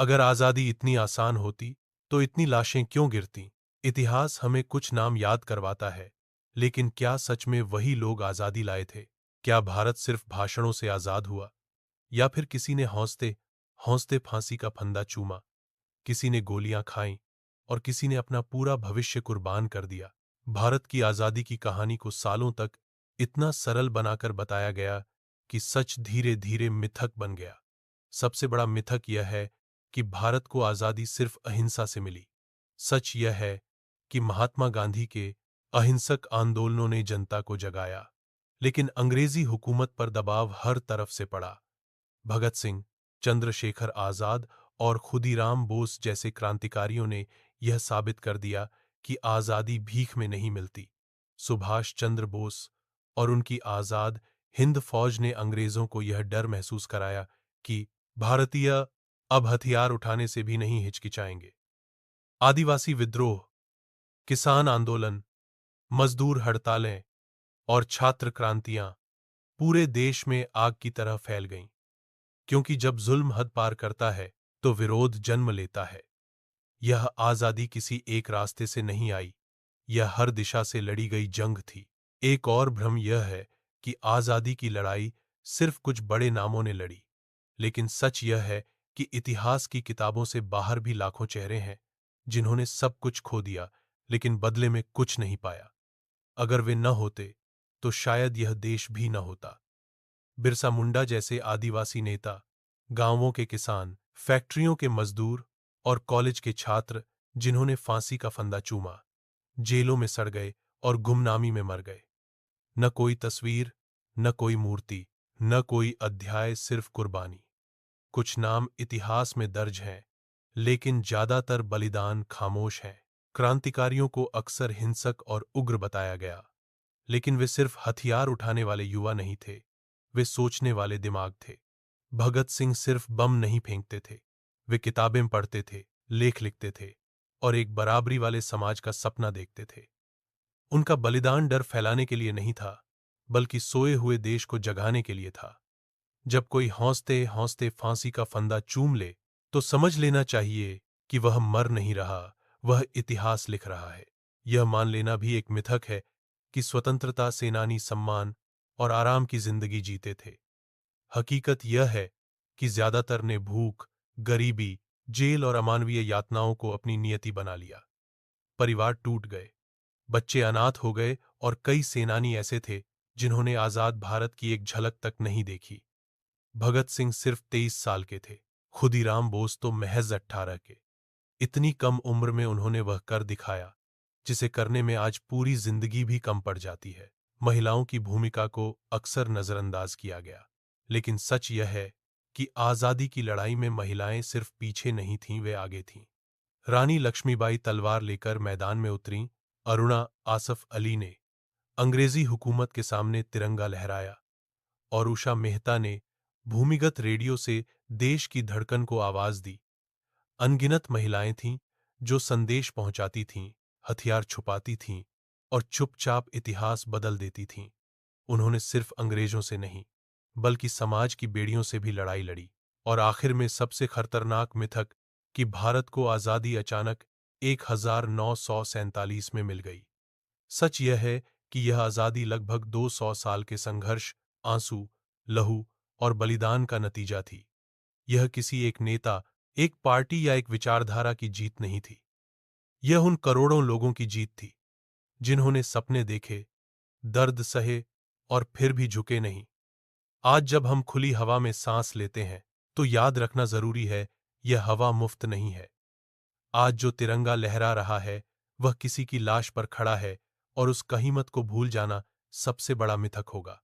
अगर आज़ादी इतनी आसान होती तो इतनी लाशें क्यों गिरती? इतिहास हमें कुछ नाम याद करवाता है, लेकिन क्या सच में वही लोग आज़ादी लाए थे? क्या भारत सिर्फ भाषणों से आज़ाद हुआ, या फिर किसी ने हौंसते हौंसते फांसी का फंदा चूमा, किसी ने गोलियां खाईं और किसी ने अपना पूरा भविष्य कुर्बान कर दिया? भारत की आज़ादी की कहानी को सालों तक इतना सरल बनाकर बताया गया कि सच धीरे धीरे मिथक बन गया। सबसे बड़ा मिथक यह है कि भारत को आज़ादी सिर्फ अहिंसा से मिली। सच यह है कि महात्मा गांधी के अहिंसक आंदोलनों ने जनता को जगाया, लेकिन अंग्रेजी हुकूमत पर दबाव हर तरफ से पड़ा। भगत सिंह, चंद्रशेखर आज़ाद और खुदीराम बोस जैसे क्रांतिकारियों ने यह साबित कर दिया कि आज़ादी भीख में नहीं मिलती। सुभाष चंद्र बोस और उनकी आज़ाद हिंद फौज ने अंग्रेज़ों को यह डर महसूस कराया कि भारतीय अब हथियार उठाने से भी नहीं हिचकिचाएंगे। आदिवासी विद्रोह, किसान आंदोलन, मजदूर हड़तालें और छात्र क्रांतियां पूरे देश में आग की तरह फैल गईं, क्योंकि जब जुल्म हद पार करता है तो विरोध जन्म लेता है। यह आज़ादी किसी एक रास्ते से नहीं आई, यह हर दिशा से लड़ी गई जंग थी। एक और भ्रम यह है कि आज़ादी की लड़ाई सिर्फ कुछ बड़े नामों ने लड़ी, लेकिन सच यह है कि इतिहास की किताबों से बाहर भी लाखों चेहरे हैं जिन्होंने सब कुछ खो दिया लेकिन बदले में कुछ नहीं पाया। अगर वे न होते तो शायद यह देश भी न होता। बिरसा मुंडा जैसे आदिवासी नेता, गांवों के किसान, फैक्ट्रियों के मजदूर और कॉलेज के छात्र जिन्होंने फांसी का फंदा चूमा, जेलों में सड़ गए और गुमनामी में मर गए। न कोई तस्वीर, न कोई मूर्ति, न कोई अध्याय, सिर्फ कुर्बानी। कुछ नाम इतिहास में दर्ज हैं, लेकिन ज्यादातर बलिदान खामोश हैं। क्रांतिकारियों को अक्सर हिंसक और उग्र बताया गया, लेकिन वे सिर्फ हथियार उठाने वाले युवा नहीं थे, वे सोचने वाले दिमाग थे। भगत सिंह सिर्फ बम नहीं फेंकते थे, वे किताबें पढ़ते थे, लेख लिखते थे और एक बराबरी वाले समाज का सपना देखते थे। उनका बलिदान डर फैलाने के लिए नहीं था, बल्कि सोए हुए देश को जगाने के लिए था। जब कोई हौंसते हौंसते फांसी का फंदा चूम ले, तो समझ लेना चाहिए कि वह मर नहीं रहा, वह इतिहास लिख रहा है। यह मान लेना भी एक मिथक है कि स्वतंत्रता सेनानी सम्मान और आराम की जिंदगी जीते थे। हकीकत यह है कि ज्यादातर ने भूख, गरीबी, जेल और अमानवीय यातनाओं को अपनी नियति बना लिया। परिवार टूट गए, बच्चे अनाथ हो गए और कई सेनानी ऐसे थे जिन्होंने आजाद भारत की एक झलक तक नहीं देखी। भगत सिंह सिर्फ 23 साल के थे, खुदीराम बोस तो महज 18 के। इतनी कम उम्र में उन्होंने वह कर दिखाया जिसे करने में आज पूरी जिंदगी भी कम पड़ जाती है। महिलाओं की भूमिका को अक्सर नजरअंदाज किया गया, लेकिन सच यह है कि आजादी की लड़ाई में महिलाएं सिर्फ पीछे नहीं थीं, वे आगे थीं। रानी लक्ष्मीबाई तलवार लेकर मैदान में उतरीं, अरुणा आसफ अली ने अंग्रेजी हुकूमत के सामने तिरंगा लहराया और उषा मेहता ने भूमिगत रेडियो से देश की धड़कन को आवाज दी। अनगिनत महिलाएं थीं जो संदेश पहुंचाती थीं, हथियार छुपाती थीं और चुपचाप इतिहास बदल देती थीं। उन्होंने सिर्फ अंग्रेजों से नहीं, बल्कि समाज की बेड़ियों से भी लड़ाई लड़ी। और आखिर में सबसे खतरनाक मिथक कि भारत को आजादी अचानक 1947 में मिल गई। सच यह है कि यह आजादी लगभग 200 साल के संघर्ष, आंसू, लहू और बलिदान का नतीजा थी। यह किसी एक नेता, एक पार्टी या एक विचारधारा की जीत नहीं थी। यह उन करोड़ों लोगों की जीत थी जिन्होंने सपने देखे, दर्द सहे और फिर भी झुके नहीं। आज जब हम खुली हवा में सांस लेते हैं, तो याद रखना जरूरी है, यह हवा मुफ्त नहीं है। आज जो तिरंगा लहरा रहा है, वह किसी की लाश पर खड़ा है और उस कहीमत को भूल जाना सबसे बड़ा मिथक होगा।